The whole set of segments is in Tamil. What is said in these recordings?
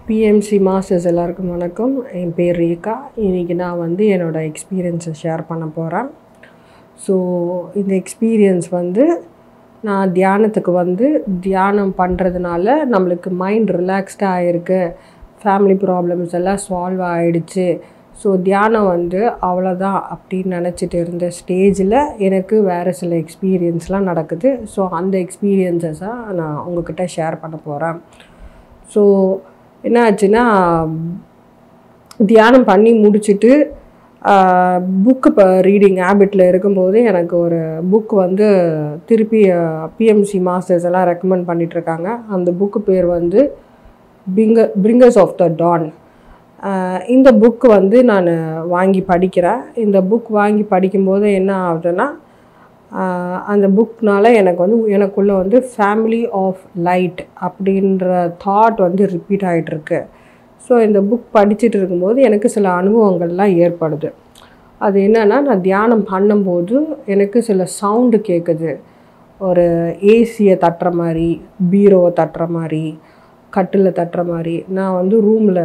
PMC மாஸ்டர்ஸ் எல்லாருக்கும் வணக்கம். என் பேர் ரேகா. இன்றைக்கி நான் வந்து என்னோடய எக்ஸ்பீரியன்ஸை ஷேர் பண்ண போகிறேன். ஸோ இந்த எக்ஸ்பீரியன்ஸ் வந்து நான் தியானம் பண்ணுறதுனால நம்மளுக்கு மைண்ட் ரிலாக்ஸ்டாக ஆகிருக்கு, ஃபேமிலி ப்ராப்ளம்ஸ் எல்லாம் சால்வ் ஆகிடுச்சு. ஸோ தியானம் வந்து அவ்வளோதான் அப்படின்னு நினச்சிட்டு இருந்த ஸ்டேஜில் எனக்கு வேறு சில எக்ஸ்பீரியன்ஸ்லாம் நடக்குது. ஸோ அந்த எக்ஸ்பீரியன்ஸஸாக நான் உங்கள்கிட்ட ஷேர் பண்ண போகிறேன். ஸோ என்ன ஆச்சுன்னா, தியானம் பண்ணி முடிச்சுட்டு புக்கு ரீடிங் ஹேபிட்டில் இருக்கும்போது எனக்கு ஒரு புக் வந்து திருப்பி PMC மாஸ்டர்ஸ் எல்லாம் ரெக்கமெண்ட் பண்ணிகிட்ருக்காங்க. அந்த புக்கு பேர் வந்து பிரிங்கர்ஸ் ஆஃப் த டான். இந்த புக்கு வந்து நான் வாங்கி படிக்கிறேன். இந்த புக் வாங்கி படிக்கும்போது என்ன ஆகுதுன்னா, அந்த புக்னால் எனக்குள்ளே வந்து ஃபேமிலி ஆஃப் லைட் அப்படின்ற தாட் வந்து ரிப்பீட் ஆகிட்டுருக்கு. ஸோ இந்த புக் படிச்சுட்டு இருக்கும்போது எனக்கு சில அனுபவங்கள்லாம் ஏற்படுது. அது என்னென்னா, நான் தியானம் பண்ணும்போது எனக்கு சில சவுண்டு கேட்குது. ஒரு ஏசியை தட்டுற மாதிரி, பீரோவை தட்டுற மாதிரி, கட்டில் தட்டுற மாதிரி. நான் வந்து ரூமில்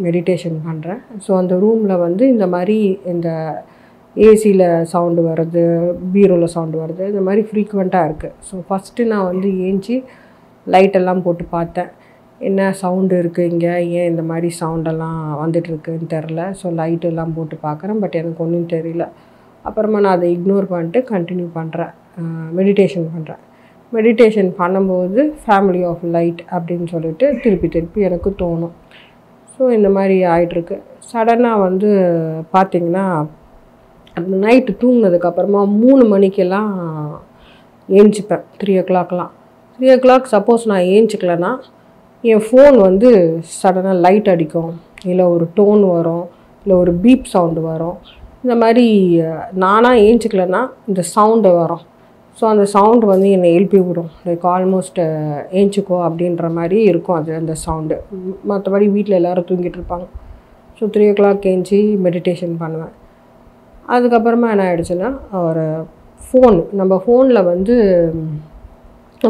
மெடிடேஷன் பண்ணுறேன். ஸோ அந்த ரூமில் வந்து இந்த மாதிரி இந்த ஏசியில் சவுண்டு வருது, பீரோவில் சவுண்டு வருது, இந்த மாதிரி ஃப்ரீக்வெண்ட்டாக இருக்குது. ஸோ ஃபஸ்ட்டு நான் வந்து ஏஞ்சி லைட்டெல்லாம் போட்டு பார்த்தேன். என்ன சவுண்டு இருக்குது இங்கே, ஏன் இந்த மாதிரி சவுண்டெல்லாம் வந்துட்டுருக்குன்னு தெரில. ஸோ லைட்டெல்லாம் போட்டு பார்க்குறேன், பட் எனக்கு ஒன்றும் தெரியல. அப்புறமா நான் அதை இக்னோர் பண்ணிட்டு கண்டினியூ பண்ணுறேன், மெடிடேஷன் பண்ணுறேன். மெடிடேஷன் பண்ணும்போது ஃபேமிலி ஆஃப் லைட் அப்படின்னு சொல்லிட்டு திருப்பி எனக்கு தோணும். ஸோ இந்த மாதிரி ஆகிட்டுருக்கு. சடனாக வந்து பார்த்திங்கன்னா, அந்த நைட்டு தூங்கினதுக்கப்புறமா 3 மணிக்கெல்லாம் ஏஞ்சிப்பேன். 3 o'clockலாம். 3 o'clock சப்போஸ் நான் ஏஞ்சிக்கலன்னா என் ஃபோன் வந்து சடனாக லைட் அடிக்கும், இல்லை ஒரு டோன் வரும், இல்லை ஒரு பீப் சவுண்டு வரும். இந்த மாதிரி நானாக ஏஞ்சிக்கலன்னா இந்த சவுண்டு வரும். ஸோ அந்த சவுண்டு வந்து என்னை எழுப்பி விடும். லைக் ஆல்மோஸ்ட் ஏஞ்சிக்கோ அப்படின்ற மாதிரி இருக்கும் அது, அந்த சவுண்டு. மற்றபடி வீட்டில் எல்லோரும் தூங்கிட்டு இருப்பாங்க. ஸோ 3 o'clock ஏஞ்சி மெடிடேஷன் பண்ணுவேன். அதுக்கப்புறமா என்ன ஆகிடுச்சுன்னா, ஒரு நம்ம ஃபோனில் வந்து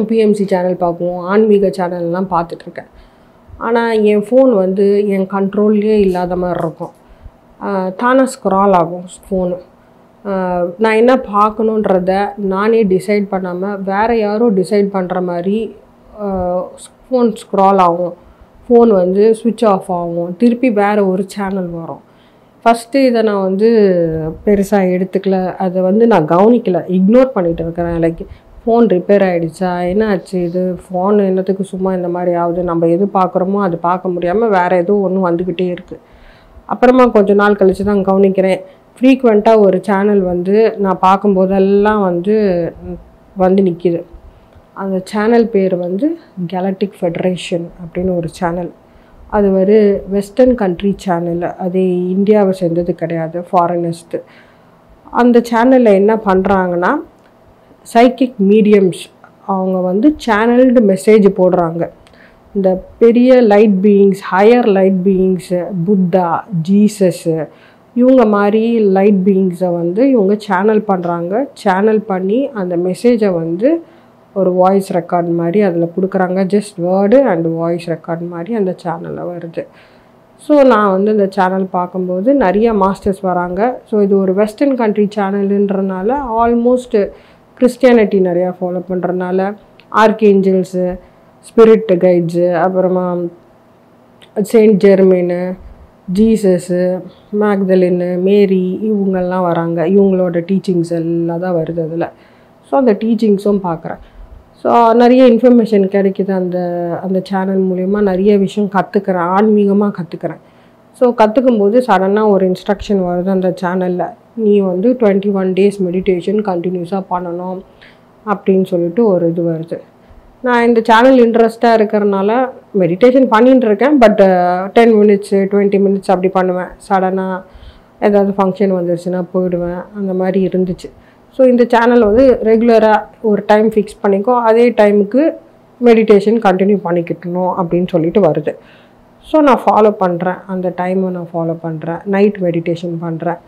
PMC சேனல் பார்க்குவோம், ஆன்மீக சேனல்லாம் பார்த்துட்ருக்கேன். ஆனால் என் ஃபோன் வந்து என் கண்ட்ரோல்லே இல்லாத மாதிரி இருக்கும். தானே ஸ்க்ரால் ஆகும் ஃபோனு. நான் என்ன பார்க்கணுன்றத நானே டிசைட் பண்ணாமல் வேறு யாரும் டிசைட் பண்ணுற மாதிரி ஃபோன் ஸ்க்ரால் ஆகும். ஃபோன் வந்து ஸ்விட்ச் ஆஃப் ஆகும், திருப்பி வேறு ஒரு சேனல் வரும். ஃபஸ்ட்டு இதை நான் வந்து பெருசாக எடுத்துக்கல, அதை வந்து நான் கவனிக்கலை, இக்னோர் பண்ணிகிட்டு இருக்கிறேன். லைக் ஃபோன் ரிப்பேர் ஆகிடுச்சா, என்ன ஆச்சு, இது ஃபோன் என்னத்துக்கு சும்மா இந்த மாதிரி ஆகுது, நம்ம எது பார்க்குறோமோ அது பார்க்க முடியாமல் வேறு எதுவும் ஒன்று வந்துக்கிட்டே இருக்குது. அப்புறமா கொஞ்சம் நாள் கழித்து தான் கவனிக்கிறேன், ஃப்ரீக்வெண்ட்டாக ஒரு சேனல் வந்து நான் பார்க்கும்போதெல்லாம் வந்து நிற்கிது. அந்த சேனல் பேர் வந்து கேலக்டிக் ஃபெடரேஷன் அப்படின்னு ஒரு சேனல். அது ஒரு வெஸ்டர்ன் கண்ட்ரி சேனல், அது இந்தியாவை சேர்ந்தது கிடையாது, ஃபாரினர்ஸ்து. அந்த சேனலில் என்ன பண்ணுறாங்கன்னா, சைக்கிக் மீடியம்ஸ் அவங்க வந்து சேனல்டு மெசேஜ் போடுறாங்க. இந்த பெரிய light beings, higher light beings, Buddha, Jesus, இவங்க மாதிரி லைட் பீயிங்ஸை வந்து இவங்க சேனல் பண்ணுறாங்க. சேனல் பண்ணி அந்த மெசேஜை வந்து ஒரு வாய்ஸ் ரெக்கார்ட் மாதிரி அதில் கொடுக்குறாங்க. Just word and voice record மாதிரி அந்த சேனலில் வருது. ஸோ நான் வந்து இந்த சேனல் பார்க்கும்போது நிறைய மாஸ்டர்ஸ் வராங்க. ஸோ இது ஒரு வெஸ்டர்ன் கண்ட்ரி சேனலுன்றனால ஆல்மோஸ்ட் கிறிஸ்டியானிட்டி நிறையா ஃபாலோ பண்ணுறதுனால ஆர்க்ஏஞ்சல்ஸு, ஸ்பிரிட் கைட்ஸு, அப்புறமா செயின்ட் ஜெர்மைனு, ஜீசஸ்ஸு, மேக்தலின்னு, மேரி, இவங்கெல்லாம் வராங்க. இவங்களோட டீச்சிங்ஸ் எல்லாம் தான் வருது அதில். ஸோ அந்த டீச்சிங்ஸும் பார்க்குறேன். ஸோ நிறைய இன்ஃபர்மேஷன் கிடைக்கிது அந்த சேனல் மூலிமா. நிறைய விஷயம் கற்றுக்கிறேன், ஆன்மீகமாக கற்றுக்கிறேன். ஸோ கற்றுக்கும்போது சடனாக ஒரு இன்ஸ்ட்ரக்ஷன் வருது அந்த சேனலில், நீ வந்து 21 days மெடிடேஷன் கண்டினியூஸாக பண்ணணும் அப்படின்னு சொல்லிட்டு ஒரு இது வருது. நான் இந்த சேனல் இன்ட்ரெஸ்ட்டாக இருக்கிறனால மெடிடேஷன் பண்ணிகிட்டு இருக்கேன். பட் 10 minutes 20 minutes அப்படி பண்ணுவேன். சடனாக ஏதாவது ஃபங்க்ஷன் வந்துருச்சுன்னா போயிடுவேன். அந்த மாதிரி இருந்துச்சு. ஸோ இந்த சேனல் வந்து ரெகுலராக ஒரு டைம் ஃபிக்ஸ் பண்ணிக்கோ, அதே டைமுக்கு மெடிடேஷன் கண்டினியூ பண்ணிக்கிட்டணும் அப்படின்னு சொல்லிட்டு வருது. ஸோ நான் ஃபாலோ பண்ணுறேன், அந்த டைமை நான் ஃபாலோ பண்ணுறேன், நைட் மெடிடேஷன் பண்ணுறேன்.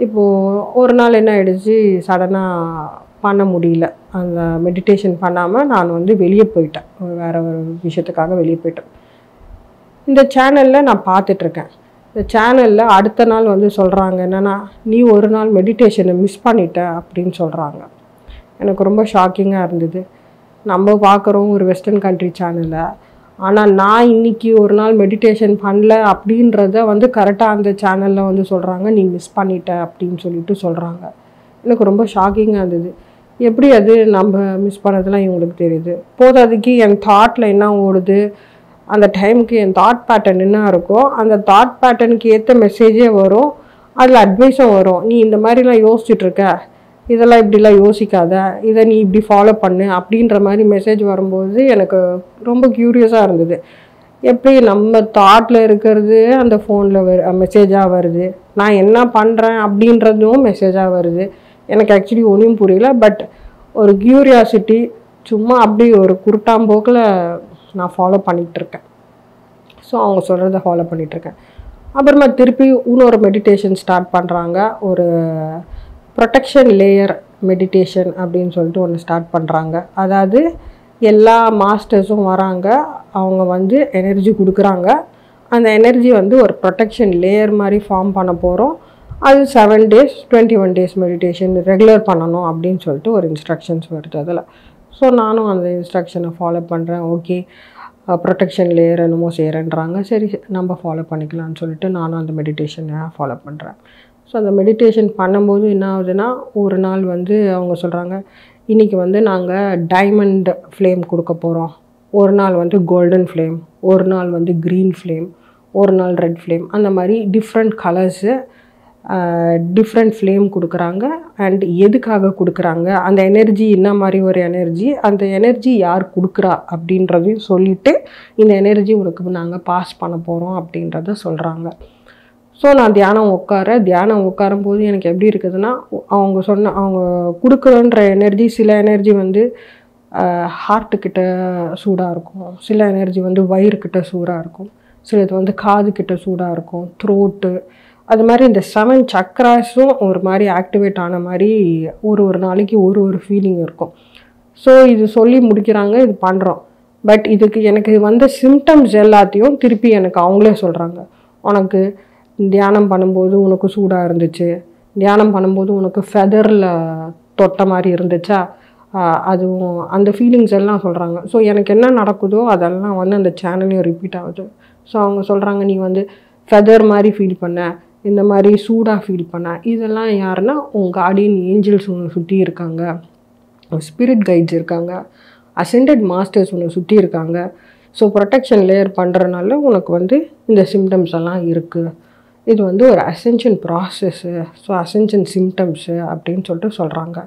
இப்போது ஒரு நாள் என்ன ஆகிடுச்சு, சடனாக பண்ண முடியல அந்த மெடிடேஷன் பண்ணாமல் நான் வந்து வெளியே போயிட்டேன், வேறு ஒரு விஷயத்துக்காக வெளியே போயிட்டேன். இந்த சேனலில் நான் பார்த்துட்ருக்கேன். இந்த சேனலில் அடுத்த நாள் வந்து சொல்கிறாங்க என்னென்னா, நீ ஒரு நாள் மெடிடேஷனை மிஸ் பண்ணிட்ட அப்படின்னு சொல்கிறாங்க. எனக்கு ரொம்ப ஷாக்கிங்காக இருந்தது. நம்ம பார்க்குறோம் ஒரு வெஸ்டர்ன் கண்ட்ரி சேனலை, ஆனால் நான் இன்றைக்கி ஒரு நாள் மெடிடேஷன் பண்ணல அப்படின்றத வந்து கரெக்டாக அந்த சேனலில் வந்து சொல்கிறாங்க, நீ மிஸ் பண்ணிட்ட அப்படின்னு சொல்லிட்டு சொல்கிறாங்க. எனக்கு ரொம்ப ஷாக்கிங்காக இருந்தது. எப்படி அது நம்ம மிஸ் பண்ணதெல்லாம் இவங்களுக்கு தெரியுது? போதாதுக்கு என் தாட்டில் என்ன ஓடுது, அந்த டைமுக்கு என் தாட் பேட்டர்ன் என்ன இருக்கோ அந்த தாட் பேட்டர்னுக்கு ஏற்ற மெசேஜே வரும், அதில் அட்வைஸும் வரும். நீ இந்த மாதிரிலாம் யோசிச்சுட்ருக்க, இதெல்லாம் இப்படிலாம் யோசிக்காத, இதை நீ இப்படி ஃபாலோ பண்ணு அப்படின்ற மாதிரி மெசேஜ் வரும்போது எனக்கு ரொம்ப க்யூரியஸாக இருந்தது. எப்படி நம்ம தாட்டில் இருக்கிறது அந்த ஃபோனில் மெசேஜாக வருது, நான் என்ன பண்ணுறேன் அப்படின்றதும் மெசேஜாக வருது. எனக்கு ஆக்சுவலி ஒன்றும் புரியல. பட் ஒரு க்யூரியாசிட்டி, சும்மா அப்படி ஒரு குருட்டாம்போக்கில் நான் ஃபாலோ பண்ணிகிட்ருக்கேன். ஸோ அவங்க சொல்கிறத ஃபாலோ பண்ணிகிட்ருக்கேன். அப்புறமா திருப்பி இன்னொரு மெடிடேஷன் ஸ்டார்ட் பண்ணுறாங்க. ஒரு ப்ரொடெக்ஷன் லேயர் மெடிடேஷன் அப்படின்னு சொல்லிட்டு ஒன்று ஸ்டார்ட் பண்ணுறாங்க. அதாவது எல்லா மாஸ்டர்ஸும் வராங்க, அவங்க வந்து எனர்ஜி கொடுக்குறாங்க. அந்த எனர்ஜி வந்து ஒரு ப்ரொடெக்ஷன் லேயர் மாதிரி ஃபார்ம் பண்ண போகிறோம். அது 7 days 21 days மெடிடேஷன் ரெகுலர் பண்ணணும் அப்படின்னு சொல்லிட்டு ஒரு இன்ஸ்ட்ரக்ஷன்ஸ் வருது அதில். ஸோ நானும் அந்த இன்ஸ்ட்ரக்ஷனை ஃபாலோ பண்ணுறேன். ஓகே, ப்ரொடெக்ஷன் லேயர் என்னமோ செய்கிறேன்றாங்க, சரி நம்ம ஃபாலோ பண்ணிக்கலாம்னு சொல்லிட்டு நானும் அந்த மெடிடேஷனை ஃபாலோ பண்ணுறேன். ஸோ அந்த மெடிடேஷன் பண்ணும்போது என்ன ஆகுதுன்னா, ஒரு நாள் வந்து அவங்க சொல்கிறாங்க, இன்றைக்கி வந்து நாங்கள் டைமண்ட் ஃப்ளேம் கொடுக்க போகிறோம், ஒரு நாள் வந்து கோல்டன் ஃப்ளேம், ஒரு நாள் வந்து க்ரீன் ஃப்ளேம், ஒரு நாள் ரெட் ஃப்ளேம், அந்த மாதிரி டிஃப்ரெண்ட் கலர்ஸு டிஃப்ரெண்ட் ஃப்ளேம் கொடுக்குறாங்க. அண்ட் எதுக்காக கொடுக்குறாங்க, அந்த எனர்ஜி என்ன மாதிரி ஒரு எனர்ஜி, அந்த எனர்ஜி யார் கொடுக்குறா அப்படின்றதையும் சொல்லிவிட்டு இந்த எனர்ஜி உனக்கு நாங்கள் பாஸ் பண்ண போகிறோம் அப்படின்றத சொல்கிறாங்க. ஸோ நான் தியானம் உட்காரும்போது எனக்கு எப்படி இருக்குதுன்னா, அவங்க கொடுக்குறன்ற எனர்ஜி, சில எனர்ஜி வந்து ஹார்ட்டுக்கிட்ட சூடாக இருக்கும், சில எனர்ஜி வந்து வயிறுக்கிட்ட சூடாக இருக்கும், சிலது வந்து காதுக்கிட்ட சூடாக இருக்கும், த்ரோட்டு, அது மாதிரி இந்த 7 சக்ராஸும் ஒரு மாதிரி ஆக்டிவேட் ஆன மாதிரி ஒரு நாளைக்கு ஒரு ஃபீலிங் இருக்கும். ஸோ இது சொல்லி முடிக்கிறாங்க, இது பண்ணுறோம். பட் இதுக்கு எனக்கு வந்த சிம்டம்ஸ் எல்லாத்தையும் திருப்பி எனக்கு அவங்களே சொல்கிறாங்க, உனக்கு தியானம் பண்ணும்போது உனக்கு சூடாக இருந்துச்சு, தியானம் பண்ணும்போது உனக்கு ஃபெதரில் தொட்ட மாதிரி இருந்துச்சா, அதுவும் அந்த ஃபீலிங்ஸ் எல்லாம் சொல்கிறாங்க. ஸோ எனக்கு என்ன நடக்குதோ அதெல்லாம் வந்து அந்த சேனல்லையும் ரிப்பீட் ஆகுது. ஸோ அவங்க சொல்கிறாங்க, நீ வந்து ஃபெதர் மாதிரி ஃபீல் பண்ண, இந்த மாதிரி சூடாக ஃபீல் பண்ண, இதெல்லாம் யாருன்னா உங்கள் கார்டியன் ஏஞ்சல்ஸ் ஒன்று சுற்றி இருக்காங்க, ஸ்பிரிட் கைட்ஸ் இருக்காங்க, அசெண்டட் மாஸ்டர்ஸ் ஒன்று சுற்றி இருக்காங்க. ஸோ ப்ரொடெக்ஷன் லேயர் பண்ணுறதுனால உனக்கு வந்து இந்த சிம்டம்ஸ் எல்லாம் இருக்குது, இது வந்து ஒரு Ascension process, so Ascension symptoms அப்படின்னு சொல்லிட்டு சொல்கிறாங்க.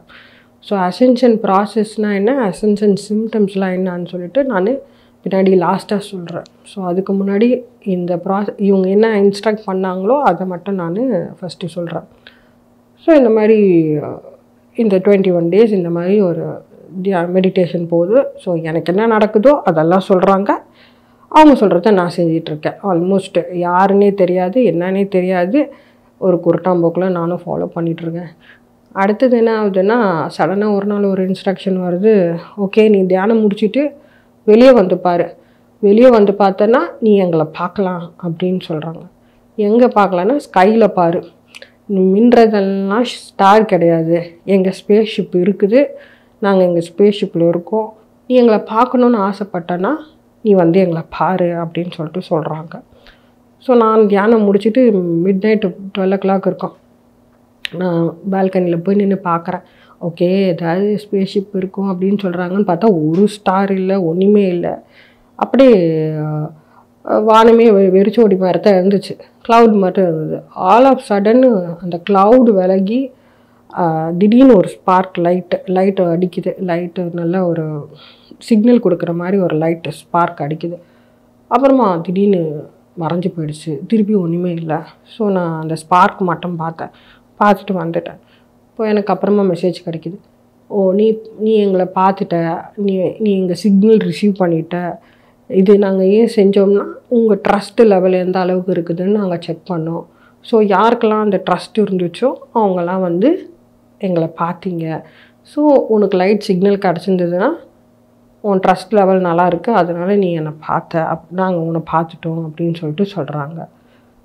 ஸோ அசென்ஷன் ப்ராசஸ்னால் என்ன, அசென்ஷன் சிம்டம்ஸ்லாம் என்னன்னு சொல்லிட்டு நான் பின்னாடி லாஸ்ட்டாக சொல்கிறேன். ஸோ அதுக்கு முன்னாடி இந்த இவங்க என்ன இன்ஸ்ட்ரக்ட் பண்ணாங்களோ அதை மட்டும் நான் ஃபஸ்ட்டு சொல்கிறேன். ஸோ இந்த மாதிரி இந்த 21 days இந்த மாதிரி ஒரு மெடிடேஷன் போகுது. ஸோ எனக்கு என்ன நடக்குதோ அதெல்லாம் சொல்கிறாங்க, அவங்க சொல்கிறத நான் செஞ்சிட்ருக்கேன். ஆல்மோஸ்ட் யாருன்னே தெரியாது, என்னன்னே தெரியாது, ஒரு குருட்டாம்போக்கில் நானும் ஃபாலோ பண்ணிகிட்ருக்கேன். அடுத்தது என்ன ஆகுதுன்னா, சடனாக ஒரு நாள் ஒரு இன்ஸ்ட்ரக்ஷன் வருது, ஓகே நீ தியானம் முடிச்சுட்டு வெளியே வந்து பாரு, வெளியே வந்து பார்த்தனா நீ எங்களை பார்க்கலாம் அப்படின்னு சொல்கிறாங்க. எங்கே பார்க்கலான்னா, ஸ்கையில் பாரு, மின்றதெல்லாம் ஸ்டார் கிடையாது, எங்கள் ஸ்பேஸ் ஷிப் இருக்குது, நாங்கள் எங்கள் ஸ்பேஸ் ஷிப்பில் இருக்கோம், நீ எங்களை பார்க்கணுன்னு ஆசைப்பட்டனா நீ வந்து எங்களை பாரு அப்படின்னு சொல்லிட்டு சொல்கிறாங்க. ஸோ நான் தியானம் முடிச்சுட்டு மிட் நைட் 12 o'clock இருக்கும், நான் பால்கனியில் போய் நின்று பார்க்குறேன். ஓகே ஏதாவது ஸ்பேஸ் ஷிப் இருக்கும் அப்படின்னு சொல்கிறாங்கன்னு பார்த்தா ஒரு ஸ்டார் இல்லை, ஒன்றுமே இல்லை, அப்படியே வானமே வெறிச்சோடி மாதிரி தான் இருந்துச்சு, க்ளவுட் மட்டும் இருந்தது. ஆல் ஆஃப் சடன் அந்த க்ளவுடு விலகி திடீர்னு ஒரு ஸ்பார்க் லைட்டு அடிக்குது, லைட்டு நல்ல ஒரு சிக்னல் கொடுக்குற மாதிரி ஒரு லைட்டு ஸ்பார்க் அடிக்குது. அப்புறமா திடீர்னு மறைஞ்சி போயிடுச்சு, திருப்பி ஒன்றுமே இல்லை. ஸோ நான் அந்த ஸ்பார்க் மட்டும் பார்த்துட்டு வந்துட்டேன். இப்போ எனக்கு அப்புறமா மெசேஜ் கிடைக்கிது, ஓ நீ எங்களை பார்த்துட்ட, நீ எங்கள் சிக்னல் ரிசீவ் பண்ணிட்ட, இது நாங்கள் ஏன் செஞ்சோம்னா உங்கள் ட்ரஸ்ட்டு லெவல் எந்த அளவுக்கு இருக்குதுன்னு நாங்கள் செக் பண்ணோம். ஸோ யாருக்கெல்லாம் அந்த ட்ரஸ்ட் இருந்துச்சோ அவங்கெல்லாம் வந்து எங்களை பார்த்தீங்க, ஸோ உனக்கு லைட் சிக்னல் கிடச்சிருந்ததுன்னா உன் ட்ரஸ்ட் லெவல் நல்லா இருக்குது, அதனால நீ என்னை பார்த்த நாங்கள் உன்னை பார்த்துட்டோம் அப்படின்னு சொல்லிட்டு சொல்கிறாங்க.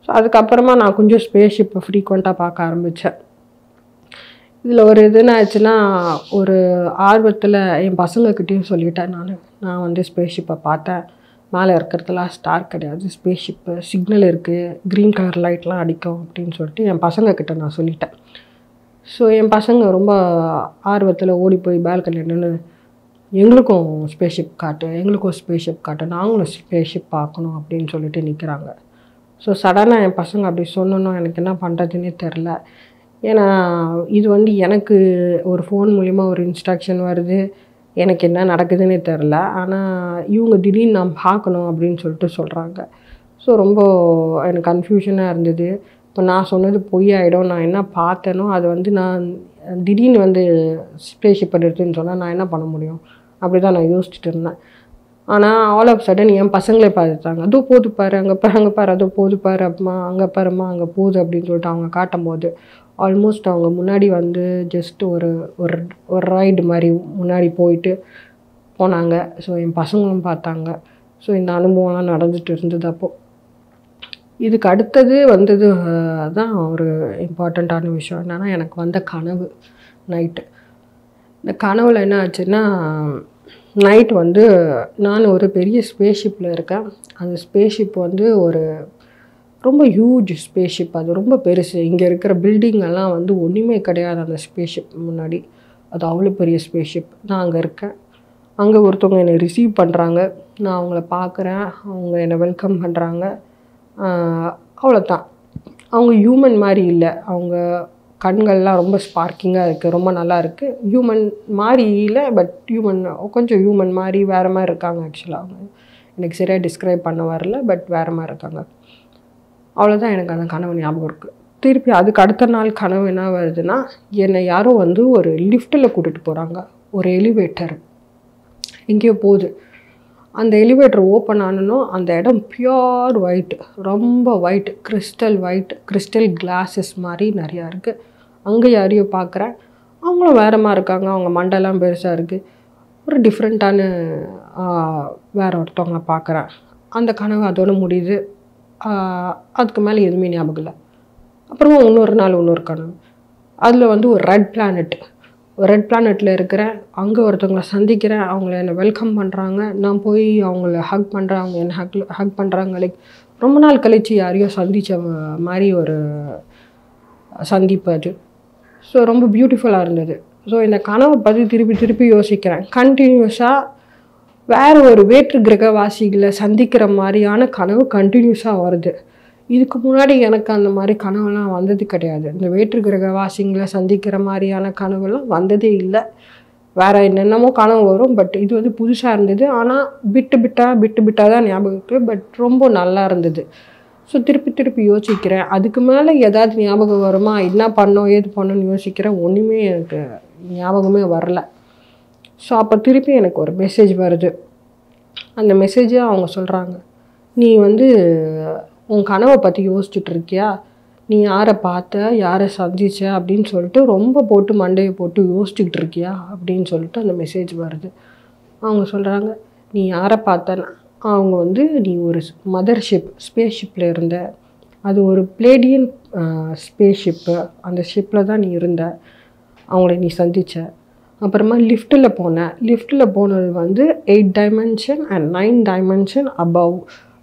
ஸோ அதுக்கப்புறமா நான் கொஞ்சம் ஸ்பேஸ்ஷிப்பை ஃப்ரீக்வெண்ட்டாக பார்க்க ஆரம்பித்தேன். இதில் ஒரு இது என்ன ஆச்சுன்னா, ஒரு ஆர்வத்தில் என் பசங்கக்கிட்டேயும் சொல்லிட்டேன். நான் வந்து ஸ்பேஸ்ஷிப்பை பார்த்தேன், மேலே இருக்கிறதுலாம் ஸ்டார் கிடையாது, ஸ்பேஸ்ஷிப்பு சிக்னல் இருக்குது, க்ரீன் கலர் லைட்லாம் அடிக்கும் அப்படின்னு சொல்லிட்டு என் பசங்கக்கிட்ட நான் சொல்லிட்டேன். ஸோ என் பசங்க ரொம்ப ஆர்வத்தில் ஓடி போய் பால்கனியில் நின்று எங்களுக்கும் ஸ்பேஸ்ஷிப் காட்டு, எங்களுக்கும் ஸ்பேஸ்ஷிப் காட்டு, நாங்களும் ஸ்பேஸ்ஷிப் பார்க்கணும் அப்படின்னு சொல்லிட்டு நிற்கிறாங்க. ஸோ சடனாக என் பசங்க அப்படி சொன்னோன்னா எனக்கு என்ன பண்ணுறதுன்னே தெரில. ஏன்னா இது வந்து எனக்கு ஒரு ஃபோன் மூலிமா ஒரு இன்ஸ்ட்ரக்ஷன் வருது, எனக்கு என்ன நடக்குதுன்னே தெரில. ஆனால் இவங்க திடீர்னு நான் பார்க்கணும் அப்படின்னு சொல்லிட்டு சொல்கிறாங்க. ஸோ ரொம்ப எனக்கு கன்ஃபியூஷனாக இருந்தது. இப்போ நான் சொன்னது பொய் ஆகிடும், நான் என்ன பார்த்தேனோ அது வந்து நான் திடீர்னு வந்து ஸ்பேஸ்ஷிப் எடுத்துன்னு சொன்னால் நான் என்ன பண்ண முடியும், அப்படி தான் நான் யோசிச்சுட்டு இருந்தேன். ஆனால் ஆல் ஆஃப் சடன் என் பசங்களே பார்த்துட்டாங்க. அதோ போது பாரு, அங்கே பாரு, அதோ போது பாரு, அம்மா அங்கே பாரும்மா, அங்கே போகுது அப்படின்னு சொல்லிட்டு அவங்க காட்டும் போது ஆல்மோஸ்ட் அவங்க முன்னாடி வந்து ஜஸ்ட் ஒரு ஒரு ஒரு ரைடு மாதிரி முன்னாடி போனாங்க. ஸோ என் பசங்களும் பார்த்தாங்க. ஸோ இந்த அனுபவம்லாம் நடந்துட்டு இருந்தது. அப்போது இதுக்கு அடுத்தது வந்தது தான் ஒரு இம்பார்ட்டண்ட்டான விஷயம். என்னென்னா எனக்கு வந்த கனவு நைட்டு. இந்த கனவில் என்ன ஆச்சுன்னா, நைட் வந்து நான் ஒரு பெரிய ஸ்பேஸ்ஷிப்பில் இருக்கேன். அந்த ஸ்பேஸ்ஷிப் வந்து ஒரு ரொம்ப ஹியூஜ் ஸ்பேஸ்ஷிப், அது ரொம்ப பெருசு. இங்கே இருக்கிற பில்டிங்கெல்லாம் வந்து ஒன்றுமே கிடையாது அந்த ஸ்பேஸ்ஷிப் முன்னாடி. அது அவ்வளோ பெரிய ஸ்பேஸ்ஷிப். நான் அங்கே இருக்கேன். அங்கே ஒருத்தவங்க என்னை ரிசீவ் பண்ணுறாங்க. நான் அவங்கள பார்க்குறேன், அவங்க என்னை வெல்கம் பண்ணுறாங்க. அவ்வளோதான். அவங்க ஹியூமன் மாதிரி இல்லை. அவங்க கண்கள்லாம் ரொம்ப ஸ்பார்க்கிங்காக இருக்குது, ரொம்ப நல்லா இருக்குது. ஹியூமன் மாதிரி இல்லை, பட் கொஞ்சம் ஹியூமன் மாதிரி வேறு மாதிரி இருக்காங்க. ஆக்சுவலாக அவங்க எனக்கு சரியாக டிஸ்கிரைப் பண்ண வரல, பட் வேறு மாதிரி இருக்காங்க. அவ்வளோதான். எனக்கு அந்த கனவு ஞாபகம் இருக்குது. திருப்பி அதுக்கு அடுத்த நாள் கனவு என்ன வருதுன்னா, என்னை யாரோ வந்து ஒரு லிஃப்ட்டில் கூட்டிகிட்டு போகிறாங்க. ஒரு எலிவேட்டர் எங்கேயோ போகுது. அந்த எலிவேட்டர் ஓப்பன் ஆனனும் அந்த இடம் பியோர் ஒயிட், ரொம்ப ஒயிட், கிறிஸ்டல் கிளாஸஸ் மாதிரி நிறையா இருக்குது. அங்கே யாரையோ பார்க்குறேன். அவங்களும் வேறு மாதிரி இருக்காங்க. அவங்க மண்டெல்லாம் பெருசாக இருக்குது. ஒரு டிஃப்ரெண்ட்டான வேறு ஒருத்தவங்களை பார்க்குறேன். அந்த கனவு அதோடு முடியுது. அதுக்கு மேலே எதுவுமே ஞாபகம் இல்லை. அப்புறமா இன்னொரு கனவு. அதில் வந்து ஒரு ரெட் பிளானெட்டில் இருக்கிறேன். அங்கே ஒருத்தவங்களை சந்திக்கிறேன். அவங்கள என்னை வெல்கம் பண்ணுறாங்க. நான் போய் அவங்கள ஹக் பண்ணுறேன். அவங்க என்னை ஹக் பண்ணுறாங்க. லைக் ரொம்ப நாள் கழித்து யாரையோ சந்தித்த மாதிரி ஒரு சந்திப்பு அது. ஸோ ரொம்ப பியூட்டிஃபுல்லாக இருந்தது. ஸோ இந்த கனவை பற்றி திருப்பி யோசிக்கிறேன். கண்டினியூஸாக வேறு ஒரு வேற்று கிரகவாசிகளை சந்திக்கிற மாதிரியான கனவு கண்டினியூஸாக வருது. இதுக்கு முன்னாடி எனக்கு அந்த மாதிரி கனவுலாம் வந்தது கிடையாது. இந்த வேற்று கிரகவாசிகளை சந்திக்கிற மாதிரியான கனவுலாம் வந்ததே இல்லை. வேறு என்னென்னமோ கனவு வரும், பட் இது வந்து புதுசாக இருந்தது. ஆனால் பிட்டாக தான் ஞாபகம் இருக்குது, பட் ரொம்ப நல்லா இருந்தது. ஸோ திருப்பி யோசிக்கிறேன். அதுக்கு மேலே ஏதாவது ஞாபகம் வருமா, என்ன பண்ணோம் ஏது பண்ணோன்னு யோசிக்கிறேன். ஒன்றுமே எனக்கு ஞாபகமே வரல. ஸோ அப்போ திருப்பி எனக்கு ஒரு மெசேஜ் வருது. அந்த மெசேஜை அவங்க சொல்கிறாங்க, நீ வந்து உன் கனவை பற்றி யோசிச்சுட்டு இருக்கியா, நீ யாரை பார்த்த, யாரை சந்திச்ச அப்படின்னு சொல்லிட்டு ரொம்ப மண்டையை போட்டு யோசிச்சுக்கிட்டு இருக்கியா அப்படின்னு சொல்லிட்டு அந்த மெசேஜ் வருது. அவங்க சொல்கிறாங்க, நீ யாரை பார்த்தனா, அவங்க வந்து நீ ஒரு ஸ்பேஸ்ஷிப்பில் இருந்த, அது ஒரு பிளேடியன் ஸ்பேஸ்ஷிப்பு, அந்த ஷிப்பில் தான் நீ இருந்த, அவங்கள நீ சந்தித்த. அப்புறமா லிஃப்ட்டில் போனது வந்து 8 டைமென்ஷன் அண்ட் 9 டைமென்ஷன் அபவ்.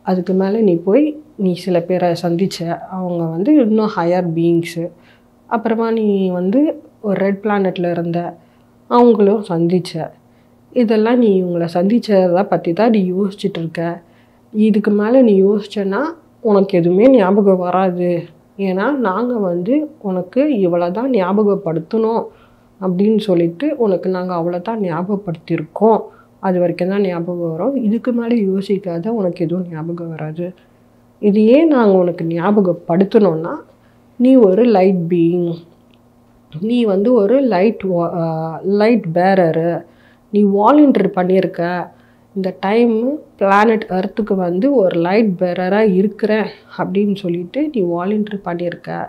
அதுக்கு மேலே நீ போய் நீ சில பேரை சந்தித்த, அவங்க வந்து இன்னும் ஹையர் பீயிங்ஸு. அப்புறமா நீ வந்து ஒரு ரெட் பிளானெட்டில் இருந்த, அவங்களும் சந்தித்த. இதெல்லாம் நீ இவங்களை சந்தித்ததை பற்றி தான் நீ யோசிச்சுட்டு இருக்க. இதுக்கு மேலே நீ யோசிச்சேன்னா உனக்கு எதுவுமே ஞாபகம் வராது. ஏன்னா நாங்கள் வந்து உனக்கு இவ்வளோ தான் ஞாபகப்படுத்தணும் அப்படின்னு சொல்லிட்டு உனக்கு நாங்கள் அவ்வளோ தான் ஞாபகப்படுத்தியிருக்கோம். அது வரைக்கும் தான் ஞாபகம் வரும். இதுக்கு மேலே யோசிக்காத, உனக்கு எதுவும் ஞாபகம் வராது. இது ஏன் நாங்கள் உனக்கு ஞாபகப்படுத்தணும்னா, நீ ஒரு லைட் பீயிங், நீ வந்து ஒரு லைட் பேரரு, நீ வாலண்டியர் பண்ணியிருக்க. இந்த டைமு பிளானட் எர்த்துக்கு வந்து ஒரு லைட் பேரராக இருக்கிற அப்படின்னு சொல்லிட்டு நீ வாலண்டியர் பண்ணியிருக்க.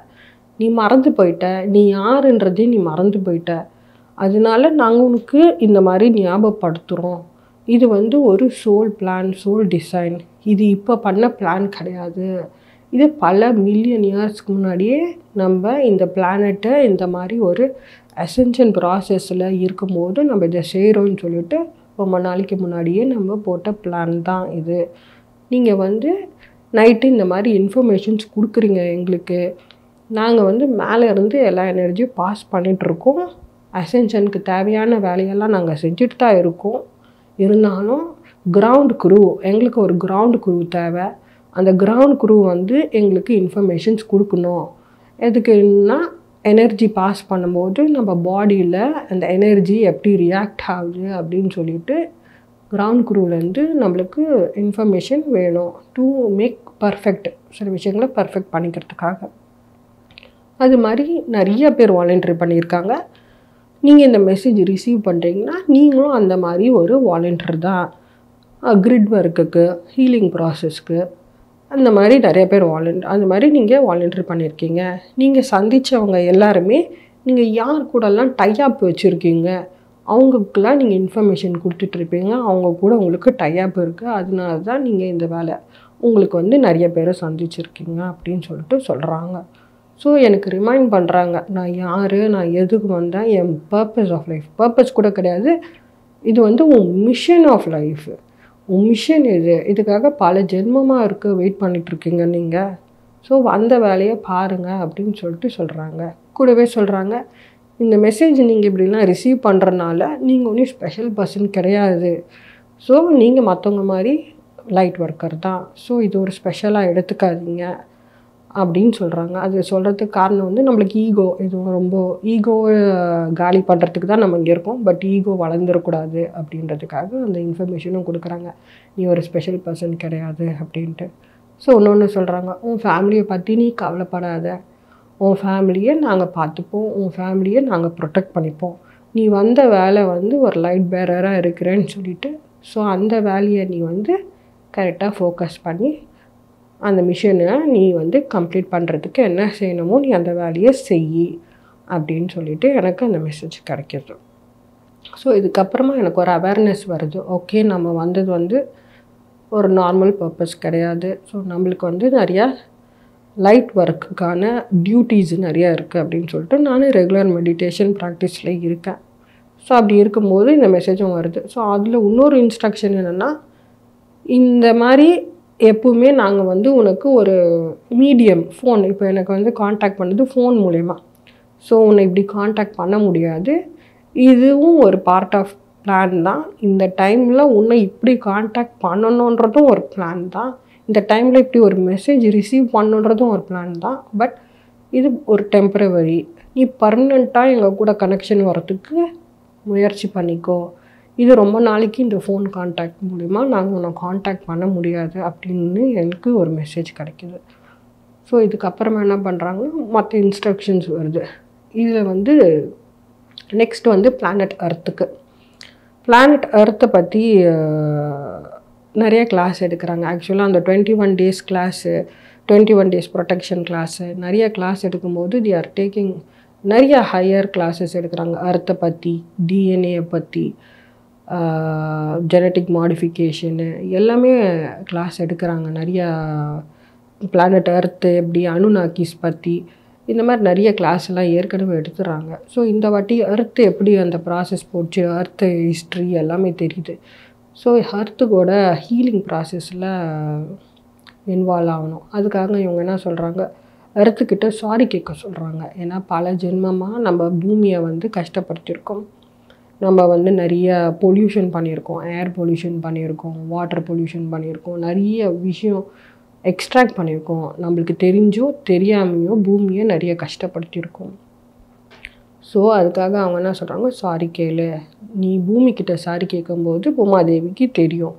நீ மறந்து போயிட்ட, நீ யாருன்றதே நீ மறந்து போயிட்ட. அதனால நாங்கள் உனக்கு இந்த மாதிரி ஞாபகப்படுத்துகிறோம். இது வந்து ஒரு சோல் பிளான், சோல் டிசைன். இது இப்போ பண்ண பிளான் கிடையாது. இது பல மில்லியன் இயர்ஸ்க்கு முன்னாடியே நம்ம இந்த பிளானட்டை இந்த மாதிரி ஒரு அசென்ஷன் ப்ராசஸில் இருக்கும்போது நம்ம இதை செய்கிறோன்னு சொல்லிட்டு ரொம்ப நாளைக்கு முன்னாடியே நம்ம போட்ட பிளான் தான் இது. நீங்கள் வந்து நைட்டு இந்த மாதிரி இன்ஃபர்மேஷன்ஸ் கொடுக்குறீங்க எங்களுக்கு. நாங்கள் வந்து மேலே இருந்து எல்லா எனர்ஜியும் பாஸ் பண்ணிகிட்ருக்கோம். அசென்ஷனுக்கு தேவையான வேலையெல்லாம் நாங்கள் செஞ்சுட்டு தான் இருக்கோம். இருந்தாலும் கிரவுண்ட் குரூ, எங்களுக்கு ஒரு கிரவுண்ட் குரூ தேவை. அந்த கிரவுண்ட் குரூ வந்து எங்களுக்கு இன்ஃபர்மேஷன்ஸ் கொடுக்கணும். எதுக்குன்னா எனர்ஜி பாஸ் பண்ணும்போது நம்ம பாடியில் அந்த எனர்ஜி எப்படி ரியாக்ட் ஆகுது அப்படின்னு சொல்லிட்டு கிரவுண்ட் குரூலேருந்து நம்மளுக்கு இன்ஃபர்மேஷன் வேணும். டு மேக் பர்ஃபெக்ட், சில விஷயங்களை பர்ஃபெக்ட் பண்ணிக்கிறதுக்காக. அது மாதிரி நிறைய பேர் வாலண்டரி பண்ணியிருக்காங்க. நீங்கள் இந்த மெசேஜ் ரிசீவ் பண்ணுறீங்கன்னா நீங்களும் அந்த மாதிரி ஒரு வாலண்டியர் தான். கிரிட் ஒர்க்குக்கு, ஹீலிங் ப்ராசஸ்க்கு, அந்த மாதிரி நிறைய பேர் அந்த மாதிரி நீங்கள் வாலண்டரி பண்ணியிருக்கீங்க. நீங்கள் சந்தித்தவங்க எல்லாருமே நீங்கள் யார் கூடலாம் டைஅப் வச்சுருக்கீங்க அவங்களுக்குலாம் நீங்கள் இன்ஃபர்மேஷன் கொடுத்துட்ருப்பீங்க. அவங்க கூட உங்களுக்கு டைஅப் இருக்குது. அதனால தான் நீங்கள் இந்த வேலை உங்களுக்கு வந்து நிறைய பேரை சந்திச்சிருக்கீங்க அப்படின்னு சொல்லிட்டு சொல்கிறாங்க. ஸோ எனக்கு ரிமைண்ட் பண்ணுறாங்க, நான் யார், நான் எதுக்கு வந்தேன், என் பர்பஸ் ஆஃப் லைஃப். பர்பஸ் கூட கிடையாது, இது வந்து உன் மிஷன் ஆஃப் லைஃப். உன் மிஷன் இதுக்காக பல ஜென்மமாக வெயிட் பண்ணிகிட்ருக்கீங்க நீங்கள். ஸோ அந்த வேலையை பாருங்கள் அப்படின்னு சொல்லிட்டு சொல்கிறாங்க. கூடவே சொல்கிறாங்க, இந்த மெசேஜ் நீங்கள் இப்படிலாம் ரிசீவ் பண்ணுறனால நீங்கள் ஒன்றும் ஸ்பெஷல் பர்சன் கிடையாது. ஸோ நீங்கள் மற்றவங்க மாதிரி லைட் ஒர்க்கர் தான். ஸோ இது ஒரு ஸ்பெஷலாக எடுத்துக்காதீங்க அப்படின்னு சொல்கிறாங்க. அது சொல்கிறதுக்கு காரணம் வந்து நம்மளுக்கு ஈகோ, இது ரொம்ப ஈகோவை காலி பண்ணுறதுக்கு தான் நம்ம இங்கே இருக்கோம். பட் ஈகோ வளர்ந்துடக்கூடாது அப்படின்றதுக்காக அந்த இன்ஃபர்மேஷனும் கொடுக்குறாங்க. நீ ஒரு ஸ்பெஷல் பர்சன் கிடையாது அப்படின்ட்டு. ஸோ இன்னொன்று சொல்கிறாங்க, உன் ஃபேமிலியை பற்றி நீ கவலைப்படாத. உன் ஃபேமிலியை நாங்கள் பார்த்துப்போம், உன் ஃபேமிலியை நாங்கள் ப்ரொடெக்ட் பண்ணிப்போம். நீ வந்த வேலை வந்து ஒரு லைட் பேரராக இருக்கிறேன்னு சொல்லிட்டு, ஸோ அந்த வேலையை நீ வந்து கரெக்டாக ஃபோக்கஸ் பண்ணி அந்த மிஷனை நீ வந்து கம்ப்ளீட் பண்ணுறதுக்கு என்ன செய்யணுமோ நீ அந்த வேலையை செய் அப்படின்னு சொல்லிட்டு எனக்கு அந்த மெசேஜ் கிடைக்கிது. ஸோ இதுக்கப்புறமா எனக்கு ஒரு அவேர்னஸ் வருது. ஓகே, நம்ம வந்தது வந்து ஒரு நார்மல் பர்பஸ் கிடையாது. ஸோ நம்மளுக்கு வந்து நிறையா லைட் ஒர்க்குக்கான டியூட்டிஸ் நிறையா இருக்குது அப்படின்னு சொல்லிட்டு நான் ரெகுலர் மெடிடேஷன் ப்ராக்டிஸில் இருக்கேன். ஸோ அப்படி இருக்கும்போது இந்த மெசேஜும் வருது. ஸோ அதில் இன்னொரு இன்ஸ்ட்ரக்ஷன் என்னென்னா, இந்த மாதிரி எப்பவுமே நாங்கள் வந்து உனக்கு ஒரு மீடியம் ஃபோன், இப்போ எனக்கு வந்து காண்டாக்ட் பண்ணது ஃபோன் மூலயமா. ஸோ உன்னை இப்படி காண்டாக்ட் பண்ண முடியாது. இதுவும் ஒரு பார்ட் ஆஃப் பிளான் தான். இந்த டைமில் உன்னை இப்படி காண்டாக்ட் பண்ணணுன்றதும் ஒரு பிளான் தான். இந்த டைமில் இப்படி ஒரு மெசேஜ் ரிசீவ் பண்ணுன்றதும் ஒரு பிளான் தான். பட் இது ஒரு டெம்பரவரி. நீ பர்மனெண்ட்டாக எங்கள் கூட கனெக்ஷன் வரத்துக்கு முயற்சி பண்ணிக்கோ. இது ரொம்ப நாளைக்கு இந்த ஃபோன் காண்டாக்ட் மூலிமா நாங்கள் உன்னை காண்டாக்ட் பண்ண முடியாது அப்படின்னு எனக்கு ஒரு மெசேஜ் கிடைக்கிது. ஸோ இதுக்கப்புறமா என்ன பண்ணுறாங்கன்னா மற்ற இன்ஸ்ட்ரக்ஷன்ஸ் வருது. இதில் வந்து நெக்ஸ்ட் வந்து பிளானட் அர்த்துக்கு. பிளானட் அர்த்தை பற்றி நிறைய கிளாஸ் எடுக்கிறாங்க. ஆக்சுவலாக அந்த 21 days class, 21 days protection class, நிறைய கிளாஸ் எடுக்கும்போது தி ஆர் டேக்கிங் நிறைய ஹையர் கிளாஸஸ் எடுக்கிறாங்க. அர்த்தை பற்றி, டிஎன்ஏ பற்றி, ஜெனட்டிக் மாடிஃபிகேஷனு எல்லாமே கிளாஸ் எடுக்கிறாங்க. நிறையா பிளானட் அர்த்து எப்படி, அனுநாக்கிஸ் பற்றி, இந்த மாதிரி நிறைய கிளாஸ் எல்லாம் ஏற்கனவே எடுத்துகிறாங்க. ஸோ இந்த வாட்டி அர்த்து எப்படி அந்த ப்ராசஸ் போச்சு, அர்த்து ஹிஸ்ட்ரி எல்லாமே தெரியுது. ஸோ அர்த்துக்கோட ஹீலிங் ப்ராசஸில் இன்வால்வ் ஆகணும். அதுக்காக இவங்க என்ன சொல்கிறாங்க, அர்த்துக்கிட்ட சாரி கேட்க சொல்கிறாங்க. ஏன்னா பல ஜென்மமாக நம்ம பூமியை வந்து கஷ்டப்படுத்தியிருக்கோம். நம்ம வந்து நிறைய பொல்யூஷன் பண்ணியிருக்கோம், ஏர் பொல்யூஷன் பண்ணியிருக்கோம், வாட்டர் பொல்யூஷன் பண்ணியிருக்கோம், நிறைய விஷயம் எக்ஸ்ட்ராக்ட் பண்ணியிருக்கோம். நம்மளுக்கு தெரிஞ்சோ தெரியாமையோ பூமியை நிறைய கஷ்டப்படுத்தியிருக்கோம். ஸோ அதுக்காக அவங்க என்ன சொல்கிறாங்க, சாரி கேளு. நீ பூமிக்கிட்ட சாரி கேட்கும்போது பூமாதேவிக்கு தெரியும்.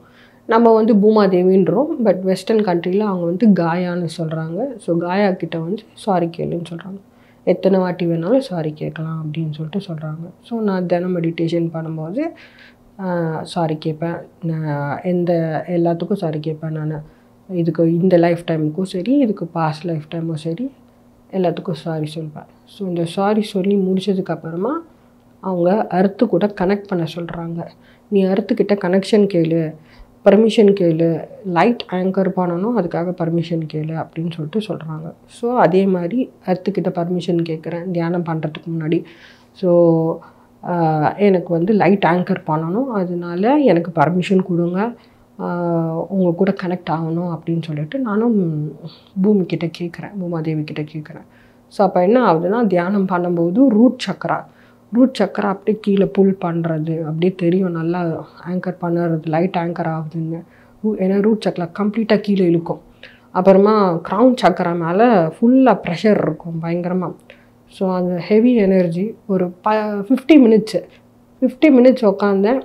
நம்ம வந்து பூமாதேவின்றோம், பட் வெஸ்டர்ன் கண்ட்ரியில் அவங்க வந்து காயான்னு சொல்கிறாங்க. ஸோ காயா கிட்ட வந்து சாரி கேளுன்னு சொல்கிறாங்க. எத்தனை வாட்டி வேணாலும் சாரி கேட்கலாம் அப்படின்னு சொல்லிட்டு சொல்கிறாங்க. ஸோ நான் தினம் மெடிடேஷன் பண்ணும்போது சாரி கேட்பேன். நான் எல்லாத்துக்கும் சாரி கேட்பேன். நான் இதுக்கு இந்த லைஃப் டைமுக்கும் சரி, இதுக்கு பாஸ்ட் லைஃப் டைமும் சரி, எல்லாத்துக்கும் சாரி சொல்வேன். ஸோ இந்த சாரி சொல்லி முடித்ததுக்கப்புறமா அவங்க அர்த்து கூட கனெக்ட் பண்ண சொல்கிறாங்க. நீ அர்த்துக்கிட்ட கனெக்ஷன் கேளு, பர்மிஷன் கேளு, லைட் ஆங்கர் பண்ணணும், அதுக்காக பர்மிஷன் கேளு அப்படின்னு சொல்லிட்டு சொல்கிறாங்க. ஸோ அதே மாதிரி அர்த்துக்கிட்ட பர்மிஷன் கேட்குறேன் தியானம் பண்ணுறதுக்கு முன்னாடி. ஸோ எனக்கு வந்து லைட் ஆங்கர் பண்ணணும், அதனால எனக்கு பர்மிஷன் கொடுங்க, உங்கள் கூட கனெக்ட் ஆகணும் அப்படின்னு சொல்லிட்டு நானும் பூமிக்கிட்ட கேட்குறேன், பூமாதேவி கிட்ட கேட்குறேன். ஸோ அப்போ என்ன ஆகுதுன்னா, தியானம் பண்ணும்போது ரூட் சக்கரா அப்படியே கீழே புல் பண்ணுறது அப்படியே தெரியும், நல்லா ஆங்கர் பண்ணுறது, லைட் ஆங்கர் ஆகுதுங்க. ஏன்னா ரூட் சக்கரா கம்ப்ளீட்டாக கீழே இழுக்கும். அப்புறமா க்ரௌன் சக்கரா மேலே ஃபுல்லாக ப்ரெஷர் இருக்கும் பயங்கரமாக. ஸோ அந்த ஹெவி எனர்ஜி ஒரு 50 மினிட்ஸ் உட்காந்தேன்.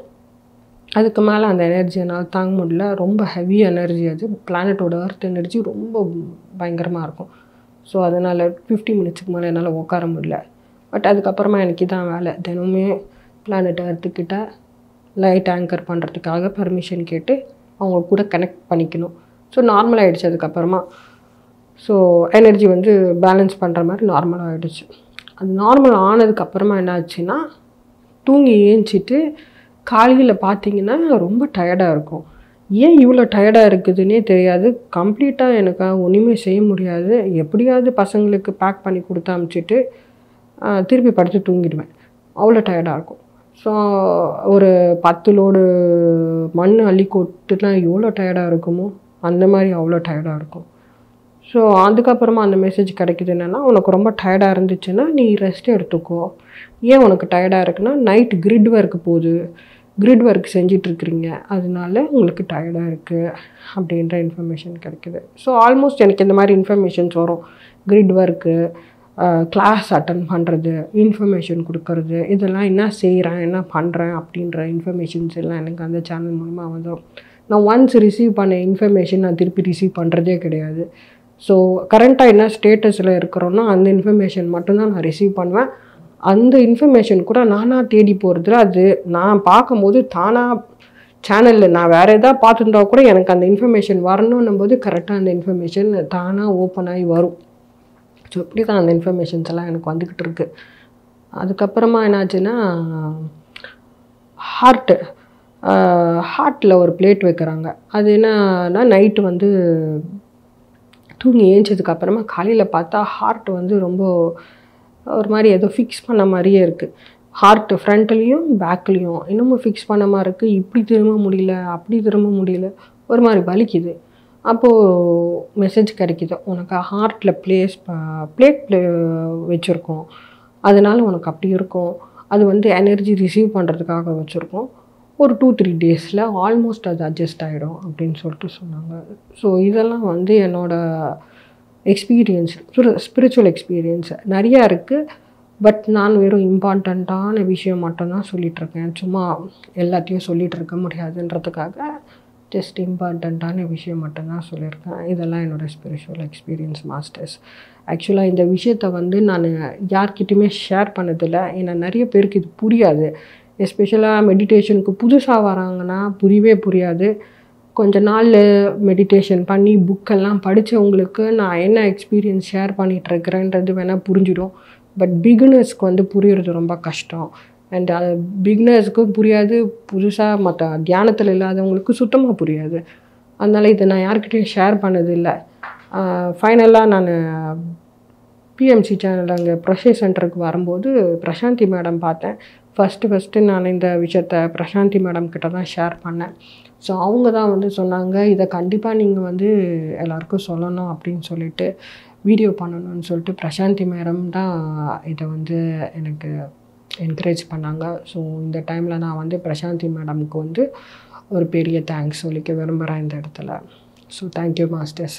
அதுக்கு மேலே அந்த எனர்ஜி என்னால் தாங்க முடியல. ரொம்ப ஹெவி எனர்ஜி, அது பிளானட்டோட எர்த் எனர்ஜி ரொம்ப பயங்கரமாக இருக்கும். ஸோ அதனால் 50 மினிட்ஸுக்கு மேலே என்னால் உட்கார முடியல. பட் அதுக்கப்புறமா எனக்கு இதான் வேலை, தினமுமே பிளானட் எர்த்துக்கிட்ட லைட் ஆங்கர் பண்ணுறதுக்காக பர்மிஷன் கேட்டு அவங்க கூட கனெக்ட் பண்ணிக்கணும். ஸோ நார்மல் ஆகிடுச்சு அதுக்கப்புறமா. ஸோ எனர்ஜி வந்து பேலன்ஸ் பண்ணுற மாதிரி நார்மல் ஆகிடுச்சு. அது நார்மல் ஆனதுக்கப்புறமா என்ன ஆச்சுன்னா, தூங்கி ஏஞ்சிட்டு காலையில் பார்த்தீங்கன்னா ரொம்ப டயர்டாக இருக்கும். ஏன் இவ்வளோ டயர்டாக இருக்குதுன்னே தெரியாது. கம்ப்ளீட்டாக எனக்கு ஒன்றுமே செய்ய முடியாது. எப்படியாவது பசங்களுக்கு பேக் பண்ணி கொடுத்து அனுப்பிச்சிட்டு திருப்பி படுத்து தூங்கிடுவேன். அவ்வளோ டயர்டாக இருக்கும். ஸோ ஒரு 10 லோடு மண் அள்ளி கொட்டுனா எவ்வளோ டயர்டாக இருக்குமோ அந்த மாதிரி அவ்வளோ டயர்டாக இருக்கும். ஸோ அதுக்கப்புறமா அந்த மெசேஜ் கிடைக்கிது என்னென்னா, உனக்கு ரொம்ப டயர்டாக இருந்துச்சுன்னா நீ ரெஸ்ட் எடுத்துக்கோ. ஏன் உனக்கு டயர்டாக இருக்குன்னா, நைட் கிரிட் ஒர்க் செஞ்சிட்ருக்குறீங்க, அதனால உங்களுக்கு டயர்டாக இருக்குது அப்படின்ற இன்ஃபர்மேஷன் கிடைக்கிது. ஸோ ஆல்மோஸ்ட் எனக்கு இந்த மாதிரி இன்ஃபர்மேஷன்ஸ் வரும். கிரிட் ஒர்க்கு, கிளாஸ் அட்டன் பண்ணுறது, இன்ஃபர்மேஷன் கொடுக்கறது, இதெல்லாம் என்ன செய்கிறேன் என்ன பண்ணுறேன் அப்படின்ற இன்ஃபர்மேஷன்ஸ் எல்லாம் எனக்கு அந்த சேனல் மூலமா வந்துடும். நான் ஒன்ஸ் ரிசீவ் பண்ண இன்ஃபர்மேஷன் நான் திருப்பி ரிசீவ் பண்ணுறதே கிடையாது. ஸோ கரண்ட்டாக என்ன ஸ்டேட்டஸில் இருக்கிறோன்னா அந்த இன்ஃபர்மேஷன் மட்டும்தான் நான் ரிசீவ் பண்ணுவேன். அந்த இன்ஃபர்மேஷன் கூட நானாக தேடி போகிறதுல, அது நான் பார்க்கும்போது தானாக சேனலில் நான் வேறு எதாவது பார்த்துருந்தா கூட எனக்கு அந்த இன்ஃபர்மேஷன் வரணுன்னும் போது கரெக்டாக அந்த இன்ஃபர்மேஷன் தானாக ஓப்பன் ஆகி வரும். ஸோ இப்படி தான் அந்த இன்ஃபர்மேஷன்ஸ் எல்லாம் எனக்கு வந்துக்கிட்டு இருக்குது. அதுக்கப்புறமா என்னாச்சுன்னா, ஹார்ட்டில் ஒரு பிளேட் வைக்கிறாங்க. அது என்னன்னா, நைட்டு வந்து தூங்கி ஏஞ்சதுக்கப்புறமா காலையில் பார்த்தா ஹார்ட் வந்து ரொம்ப ஒரு மாதிரி ஏதோ ஃபிக்ஸ் பண்ண மாதிரியே இருக்குது. ஹார்ட் ஃப்ரண்ட்லேயும் பேக்லேயும் இன்னமும் ஃபிக்ஸ் பண்ண மாதிரி இருக்குது. இப்படி திரும்ப முடியல, அப்படி திரும்ப முடியல, ஒரு மாதிரி வலிக்குது. அப்போது மெசேஜ் கிடைக்கிது, உனக்கு ஹார்ட்டில் பிளேட் வச்சுருக்கோம், அதனால் உனக்கு அப்படி இருக்கும். அது வந்து எனர்ஜி ரிசீவ் பண்ணுறதுக்காக வச்சுருக்கோம். ஒரு 2-3 டேஸில் ஆல்மோஸ்ட் அது அட்ஜஸ்ட் ஆகிடும் அப்படின்னு சொல்லிட்டு சொன்னாங்க. ஸோ இதெல்லாம் வந்து என்னோடய எக்ஸ்பீரியன்ஸ், ஸ்பிரிச்சுவல் எக்ஸ்பீரியன்ஸ் நிறையா இருக்குது. பட் நான் வெறும் இம்பார்ட்டண்ட்டான விஷயம் மட்டும்தான் சொல்லிகிட்ருக்கேன். சும்மா எல்லாத்தையும் சொல்லிகிட்டு இருக்க முடியாதுன்றதுக்காக ஜஸ்ட் இம்பார்ட்டண்ட்டான விஷயம் மட்டும்தான் சொல்லியிருக்கேன். இதெல்லாம் என்னோடய ஸ்பிரிச்சுவல் எக்ஸ்பீரியன்ஸ் மாஸ்டர்ஸ். ஆக்சுவலாக இந்த விஷயத்தை வந்து நான் யார்கிட்டையுமே ஷேர் பண்ணதில்லை. ஏன்னா நிறைய பேருக்கு இது புரியாது. எஸ்பெஷலாக மெடிடேஷனுக்கு புதுசாக வராங்கன்னா புரியாது. கொஞ்ச நாள் மெடிடேஷன் பண்ணி புக்கெல்லாம் படித்தவங்களுக்கு நான் என்ன எக்ஸ்பீரியன்ஸ் ஷேர் பண்ணிகிட்ருக்கிறேன்றது வேணால் புரிஞ்சிடும். பட் பிகினர்ஸ்க்கு வந்து புரியுறது ரொம்ப கஷ்டம். அண்ட் அது பிகினர்ஸுக்கும் புரியாது, புதுசாக மற்ற தியானத்தில் இல்லாதவங்களுக்கு சுத்தமாக புரியாது. அதனால் இதை நான் யார்கிட்டையும் ஷேர் பண்ணதில்லை. ஃபைனலாக நான் பிஎம்சி சேனல் அங்கே ப்ரொசஸ் சென்டருக்கு வரும்போது பிரசாந்தி மேடம் பார்த்தேன். ஃபஸ்ட்டு நான் இந்த விஷயத்த பிரசாந்தி மேடம் கிட்ட தான் ஷேர் பண்ணேன். ஸோ அவங்க தான் வந்து சொன்னாங்க, இதை கண்டிப்பாக நீங்கள் வந்து எல்லாருக்கும் சொல்லணும் அப்படின்னு சொல்லிட்டு, வீடியோ பண்ணணும்னு சொல்லிட்டு பிரசாந்தி மேடம் தான் இதை வந்து எனக்கு என்கரேஜ் பண்ணாங்க. ஸோ இந்த டைமில் நான் வந்து பிரசாந்தி மேடமுக்கு வந்து ஒரு பெரிய தேங்க்ஸ் சொல்லிக்க விரும்புகிறேன் இந்த இடத்துல. So thank you masters.